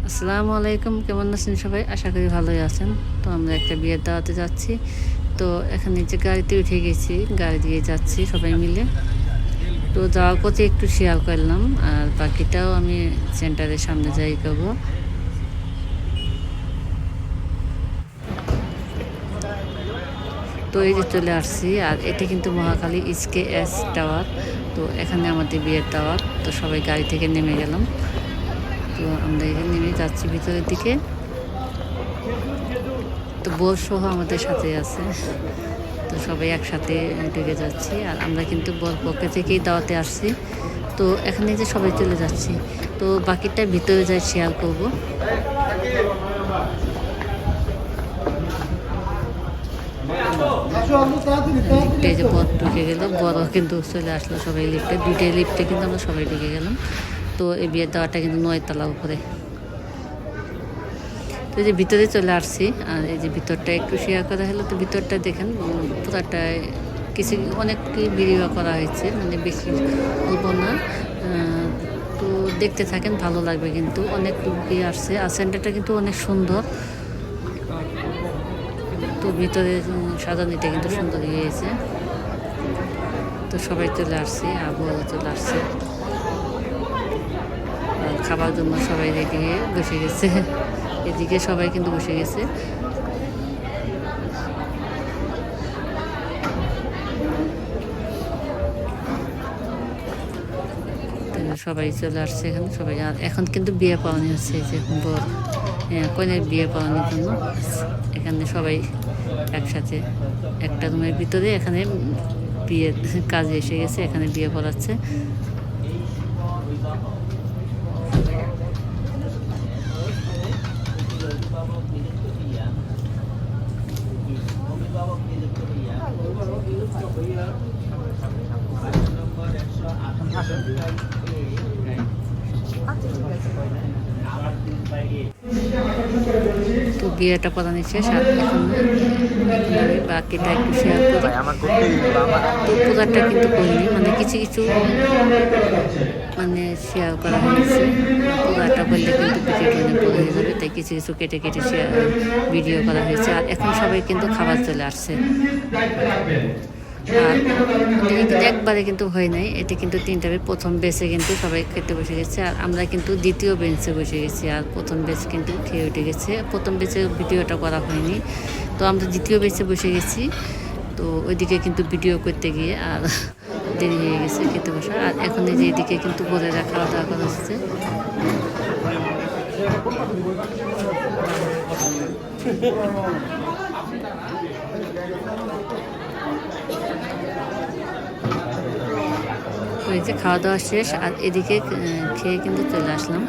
আসসালামু আলাইকুম, কেমন আছেন সবাই? আশা করি ভালোই আছেন। তো আমরা একটা বিয়ের দাওয়াতে যাচ্ছি। তো এখানে যে গাড়িতে উঠে গেছি, গাড়ি দিয়ে যাচ্ছি সবাই মিলে। তো যাওয়ার পথে একটু শেয়ার করলাম, আর বাকিটাও আমি সেন্টারের সামনে যাই করবো। তো এই যে চলে আসছি, আর এটা কিন্তু মহাখালী SKS টাওয়ার। তো এখানে আমাদের বিয়ের টাওয়ার। তো সবাই গাড়ি থেকে নেমে গেলাম। তো আমরা এখানে নেমে যাচ্ছি ভিতরের দিকে। তো বোর সহ আমাদের সাথে আছে। তো সবাই একসাথে ঢুকে যাচ্ছি, আর আমরা কিন্তু বোর পক্ষে থেকেই দাওয়াতে আসছি। তো এখানে যে সবাই চলে যাচ্ছি, তো বাকিটা ভিতরে যাই শেয়ার করব। লিফটে যে বর ঢুকে গেল, বড় কিন্তু চলে আসলো সবাই লিফটে, দুইটাই লিফটে কিন্তু আমরা সবাই ঢুকে গেলাম। তো এই বিয়ের দাওয়াটা কিন্তু 9 তলা উপরে। তো এই যে ভিতরে চলে আসছি, আর এই যে ভিতরটা একটু শেয়ার করা হলো। তো ভিতরটা দেখেন, পুরাটায় কিছু অনেক ভিডিও করা হয়েছে, মানে বেশি অল্প না। তো দেখতে থাকেন, ভালো লাগবে কিন্তু। অনেক লোকই আসছে, আর সেন্টারটা কিন্তু অনেক সুন্দর। তো ভিতরে সাজানিটা কিন্তু সুন্দর হয়েছে। তো সবাই চলে আসছে, আবহাওয়া চলে আসছে, খাবার জন্য সবাই রেডি হয়ে বসে গেছে। এদিকে সবাই কিন্তু বসে গেছে। সবাই চলে আসছে এখানে সবাই। আর এখন কিন্তু বিয়ে পাওয়ানি হচ্ছে, যে বর কনের বিয়ে পাওয়ানোর জন্য এখানে সবাই একসাথে একটা রুমের ভিতরে এখানে বিয়ের কাজে এসে গেছে, এখানে বিয়ে পড়াচ্ছে। তো বিয়েটা পড়ানো শেষ, আর এখন আমি বাকিটা একটু শেয়ার করি। তো পুরাটা কিন্তু করিনি, মানে কিছু কিছু মানে শেয়ার করা হয়েছে। পুরাটা করলে কিন্তু ভিডিওটা অনেক বড় হয়ে যাবে, তাই কিছু কিছু কেটে কেটে শেয়ার ভিডিও করা হয়েছে। আর এখন সবাই কিন্তু খাবার চলে আসছে। আর কিন্তু একবারে কিন্তু হয় নাই, এটি কিন্তু 3টার প্রথম বেসে কিন্তু সবাই খেতে বসে গেছে, আর আমরা কিন্তু দ্বিতীয় বেঞ্চে বসে গেছি। আর প্রথম বেচ কিন্তু খেয়ে উঠে গেছে, প্রথম বেচে ভিডিওটা করা হয়নি। তো আমরা দ্বিতীয় বেচে বসে গেছি। তো ওইদিকে কিন্তু ভিডিও করতে গিয়ে আর দেরি হয়ে গেছে খেতে বসা। আর এখন এই যে এদিকে কিন্তু বলেরা খাওয়া দাওয়া করা হচ্ছে। তো এই যে খাওয়া দাওয়া শেষ, আর এদিকে খেয়ে কিন্তু চলে আসলাম।